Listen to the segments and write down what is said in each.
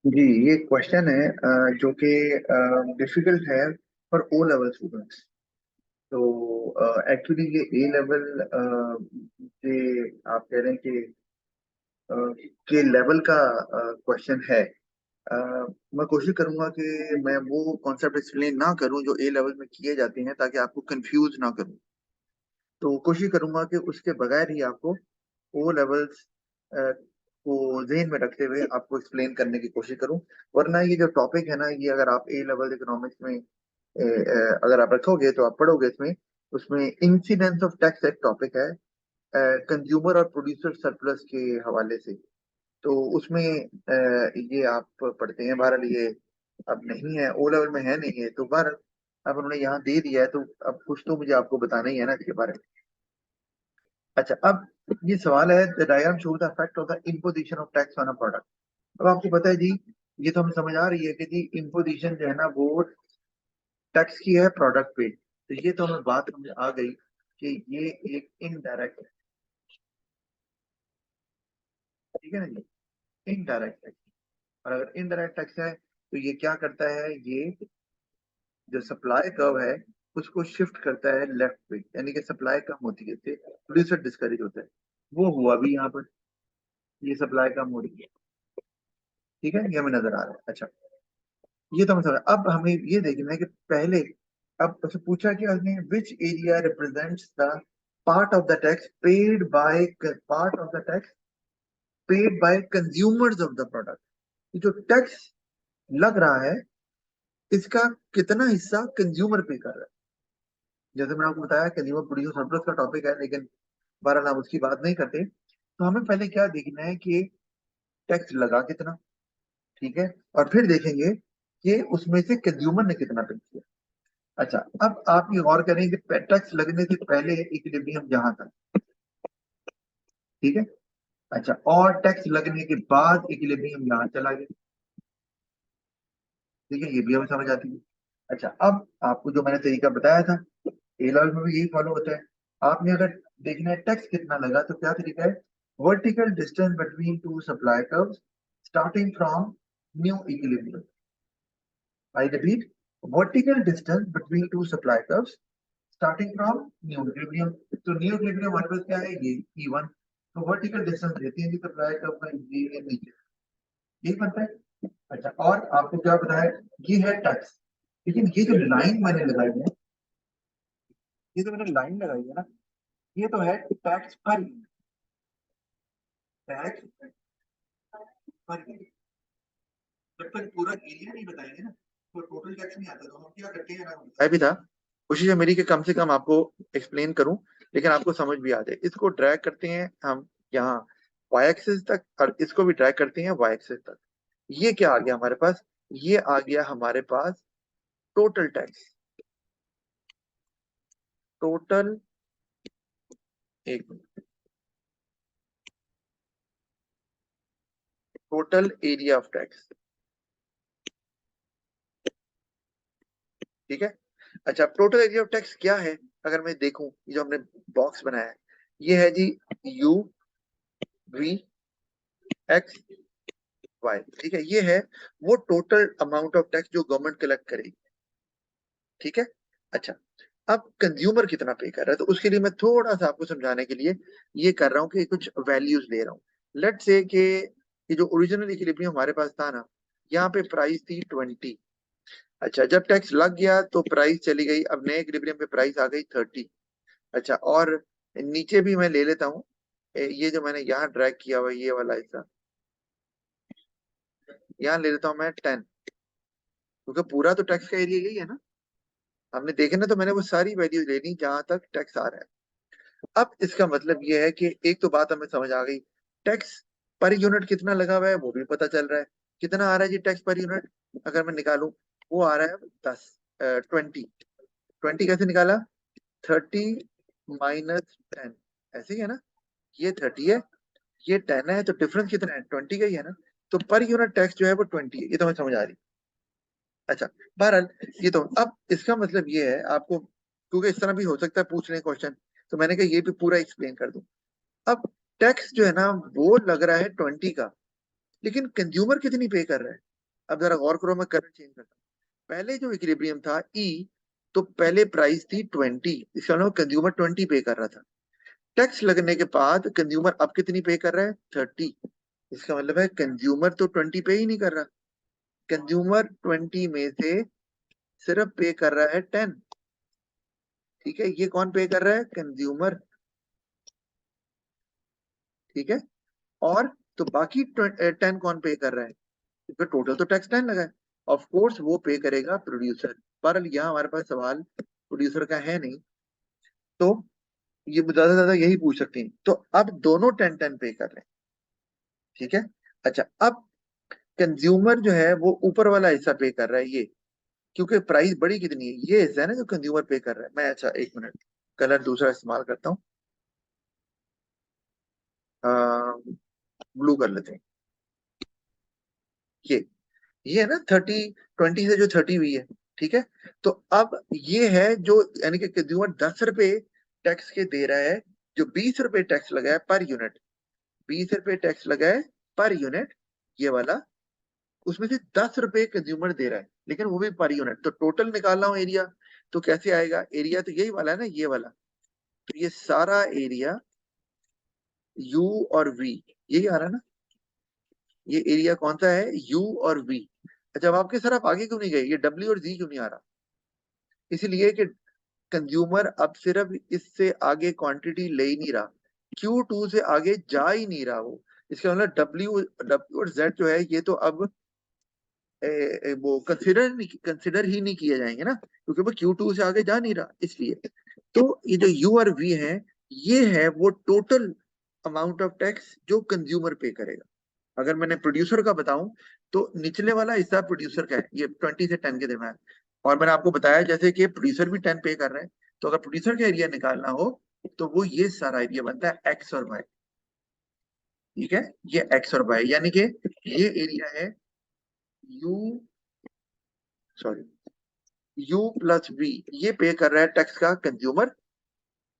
जी, ये क्वेश्चन है जो कि डिफिकल्ट है फॉर ओ लेवल स्टूडेंट्स। तो एक्चुअली ये ए लेवल के आप कह रहे हैं कि अ, के लेवल का क्वेश्चन है। अ, मैं कोशिश करूंगा कि मैं वो कॉन्सेप्ट एक्सप्लेन ना करूं जो ए लेवल में किए जाते हैं, ताकि आपको कंफ्यूज ना करूं। तो कोशिश करूंगा कि उसके बगैर ही आपको ओ लेवल्स को जहन में रखते हुए आपको एक्सप्लेन करने की कोशिश करूं। वरना ये जो टॉपिक है ना, ये अगर आप ए लेवल इकोनॉमिक्स में अगर आप रखोगे तो आप पढ़ोगे इसमें, उसमें इंसिडेंस ऑफ टैक्स एक टॉपिक है कंज्यूमर और प्रोड्यूसर सरप्लस के हवाले से। तो उसमें ये आप पढ़ते हैं। बहरहाल ये अब नहीं है, ओ लेवल में है नहीं है, तो बहरहाल अब उन्होंने यहाँ दे दिया है, तो अब कुछ तो मुझे आपको बताना ही है ना इसके बारे में। अच्छा, अब ये सवाल है, the diagram show the effect of the imposition of tax on a product. अब आपको पता है जी, ये तो हमें समझ आ रही है कि जी इम्पोजिशन जो है ना वो टैक्स की है प्रोडक्ट पे। तो ये तो हमें बात समझ आ गई कि ये एक इनडायरेक्ट है। ठीक है ना जी, इनडायरेक्ट टैक्स। और अगर इनडायरेक्ट टैक्स है तो ये क्या करता है, ये जो सप्लाई कर्व है उसको शिफ्ट करता है लेफ्ट पे, यानी कि सप्लाई कम होती है, प्रोड्यूसर डिस्करेज होता है। वो हुआ भी यहाँ पर, ये सप्लाई कम हो रही है। ठीक है, ये हमें नजर आ रहा है। अच्छा, ये तो हम समझ। अब हमें ये देखना है कि पहले, अब उससे पूछा कि उसने which area represents the part of the tax paid by part of the tax paid by consumers of the product. ये जो टैक्स लग रहा है, इसका कितना हिस्सा कंज्यूमर पे कर रहा है। जैसे मैंने आपको बताया, कंज्यूमर प्रोड्यूस सरप्लस का टॉपिक है, लेकिन बहरहाल हम उसकी बात नहीं करते। तो हमें पहले क्या देखना है कि टैक्स लगा कितना। ठीक है, और फिर देखेंगे कि उसमें से कंज्यूमर ने कितना पे किया। अच्छा, अब आप ये गौर करें कि टैक्स लगने से पहले इक्विलिब्रियम जहां था। ठीक है। अच्छा, और टैक्स लगने के बाद इक्विलिब्रियम यहाँ चला गया। ठीक है, ये भी हमें समझ आती है। अच्छा, अब आपको जो मैंने तरीका बताया था, ए लेवल में भी यही फॉलो होता है। आपने अगर देखना है टैक्स कितना लगा, तो क्या तरीका है, vertical distance between two supply curves starting from new equilibrium. I repeat, vertical distance between two supply curves starting from new equilibrium. तो न्यू इक्विलिब्रियम हमारे पास क्या है, ये E1। तो वर्टिकल डिस्टेंस देती है कि सप्लाई कर्व का ये नीचे, यही बनता है। अच्छा, और आपको क्या बताया, ये है टैक्स। लेकिन ये जो लाइन मैंने लगाई है, ये जो मैंने लाइन लगाई है ना, ये तो है tax per unit. Tax per unit. जब तक पूरा एरिया नहीं बताएंगे ना, तो टोटल टैक्स नहीं आता। तो हम क्या करते हैं ना, है भी था, कोशिश है मेरी कि कम से कम आपको एक्सप्लेन करूं, लेकिन आपको समझ भी आ जाए। इसको ड्रैग करते हैं हम यहाँ वाई एक्सिस तक, और इसको भी ड्रैग करते हैं वाई एक्सिस तक। ये क्या आ गया हमारे पास, ये आ गया हमारे पास टोटल टैक्स। टोटल, एक minute, total area of tax. ठीक है। अच्छा, टोटल एरिया ऑफ टैक्स क्या है, अगर मैं देखूं, ये जो हमने बॉक्स बनाया है, ये है जी यू वी एक्स वाई। ठीक है, ये है वो टोटल अमाउंट ऑफ टैक्स जो गवर्नमेंट कलेक्ट करेगी। ठीक है। अच्छा, अब कंज्यूमर कितना पे कर रहा है, तो उसके लिए मैं थोड़ा सा आपको समझाने के लिए ये कर रहा हूँ कि कुछ वैल्यूज ले रहा हूँ। लेट से कि ये जो ओरिजिनल इक्विलिब्रियम हमारे पास था ना, यहाँ पे प्राइस थी 20। अच्छा, जब टैक्स लग गया तो प्राइस चली गई, अब नए इक्विलिब्रियम पे प्राइस आ गई 30। अच्छा, और नीचे भी मैं ले लेता हूँ, ये जो मैंने यहाँ ड्रैग किया हुआ है, ये वाला हिस्सा, यहाँ ले लेता हूँ मैं 10, क्योंकि पूरा तो टैक्स का एरिया यही है ना। हमने देखे ना, तो मैंने वो सारी वैल्यूज ले ली जहां तक टैक्स आ रहा है। अब इसका मतलब ये है कि एक तो बात हमें समझ आ गई, टैक्स पर यूनिट कितना लगा हुआ है वो भी पता चल रहा है। कितना आ रहा है जी टैक्स पर यूनिट, अगर मैं निकालूं, वो आ रहा है 10, 20। 20 कैसे निकाला, 30 - 10, ऐसे ही है ना। ये 30 है, ये 10 है, तो डिफरेंस कितना है, 20 का ही है ना। तो पर यूनिट टैक्स जो है वो 20 है, ये तो हमें समझ आ रही। अच्छा, बहरहाल ये तो, अब इसका मतलब ये है आपको, क्योंकि इस तरह भी हो सकता है पूछ रहे क्वेश्चन, तो मैंने कहा ये भी पूरा एक्सप्लेन कर दूं। अब टैक्स जो है ना वो लग रहा है 20 का, लेकिन कंज्यूमर कितनी पे कर रहा है। अब जरा गौर करो, मैं करंट चेंज करता हूँ। पहले जो इक्विलिब्रियम था ई, तो पहले प्राइस थी 20, इसका मतलब कंज्यूमर 20 पे कर रहा था। टैक्स लगने के बाद कंज्यूमर अब कितनी पे कर रहा है? 30। इसका मतलब है कंज्यूमर तो 20 पे ही नहीं कर रहा, कंज्यूमर 20 में से सिर्फ पे कर रहा है 10। ठीक है, ये कौन पे कर रहा है? कंज्यूमर। ठीक है, और तो बाकी 10 कौन पे कर रहा है? क्योंकि टोटल तो टैक्स 10 लगा है। ऑफ कोर्स वो पे करेगा प्रोड्यूसर, पर यहाँ हमारे पास सवाल प्रोड्यूसर का है नहीं, तो ये ज्यादा से ज्यादा यही पूछ सकते हैं। तो अब दोनों 10-10 पे कर रहे हैं। ठीक है, अच्छा अब कंज्यूमर जो है वो ऊपर वाला हिस्सा पे कर रहा है ये, क्योंकि प्राइस बड़ी कितनी है, ये हिस्सा है ना जो कंज्यूमर पे कर रहा है। मैं अच्छा एक मिनट कलर दूसरा इस्तेमाल करता हूँ, ब्लू कर लेते हैं। ये ये है ना 30, 20 से जो 30 हुई है। ठीक है, तो अब ये है जो, यानी कि कंज्यूमर 10 रुपए टैक्स के दे रहा है, जो 20 रुपए टैक्स लगा है पर यूनिट, 20 रुपए टैक्स लगा है पर यूनिट, ये वाला, उसमें से 10 रुपए कंज्यूमर दे रहा है, लेकिन वो भी पर यूनिट। तो टोटल निकाल रहा हूँ एरिया, तो कैसे आएगा एरिया? तो यही वाला है ना, ये वाला। तो ये सारा एरिया यू और वी, यही आ रहा है ना। ये एरिया कौन सा है? यू और वी। अच्छा, अब आपके सर आप आगे क्यों नहीं गए? ये डब्ल्यू और जी क्यों नहीं आ रहा? इसलिए कि कंज्यूमर अब सिर्फ इससे आगे क्वांटिटी ले ही नहीं रहा, Q2 से आगे जा ही नहीं रहा वो। इसका मतलब डब्ल्यू डब्ल्यू और जेड जो है ये तो अब वो कंसिडर ही नहीं किए जाएंगे ना, क्योंकि वो Q2 से आगे जा नहीं रहा इसलिए। तो ये जो यू और वी है, ये है वो टोटल अमाउंट ऑफ टैक्स जो कंज्यूमर पे करेगा। अगर मैंने प्रोड्यूसर का बताऊं, तो निचले वाला हिस्सा प्रोड्यूसर का है, ये 20 से 10 के दरम्यान। और मैंने आपको बताया जैसे कि प्रोड्यूसर भी 10 पे कर रहे हैं, तो अगर प्रोड्यूसर का एरिया निकालना हो, तो वो ये सारा एरिया बनता है एक्स और वाई। ठीक है, ये एक्स और वाई, यानी कि ये एरिया है U, sorry, U plus B, ये पे कर रहा है टैक्स का कंज्यूमर।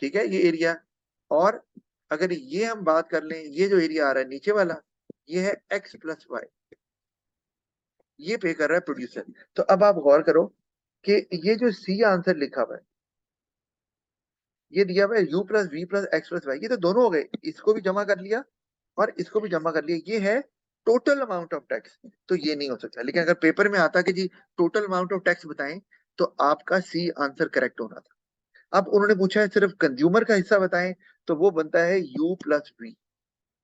ठीक है, ये एरिया। और अगर ये हम बात कर लें, ये जो एरिया आ रहा है नीचे वाला, ये है एक्स प्लस वाई, ये पे कर रहा है प्रोड्यूसर। तो अब आप गौर करो कि ये जो सी आंसर लिखा हुआ है, ये दिया हुआ है U plus V plus X plus Y, ये तो दोनों हो गए, इसको भी जमा कर लिया और इसको भी जमा कर लिया, ये है टोटल अमाउंट ऑफ टैक्स। तो ये नहीं हो सकता, लेकिन अगर पेपर में आता कि जी टोटल अमाउंट ऑफ टैक्स बताएं, तो आपका सी आंसर करेक्ट होना था। अब उन्होंने पूछा है सिर्फ कंज्यूमर का हिस्सा बताएं, तो वो बनता है यू प्लस वी,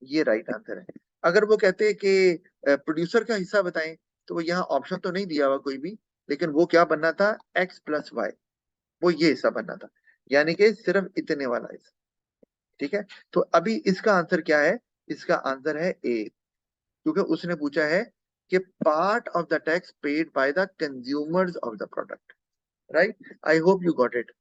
ये राइट आंसर है। अगर वो कहते हैं कि प्रोड्यूसर का हिस्सा बताएं, तो वो यहाँ ऑप्शन तो नहीं दिया हुआ कोई भी, लेकिन वो क्या बनना था? एक्स प्लस वाई, वो ये हिस्सा बनना था, यानी कि सिर्फ इतने वाला हिस्सा। ठीक है, तो अभी इसका आंसर क्या है? इसका आंसर है ए, क्योंकि उसने पूछा है कि part of the tax paid by the consumers of the product. Right, I hope you got it.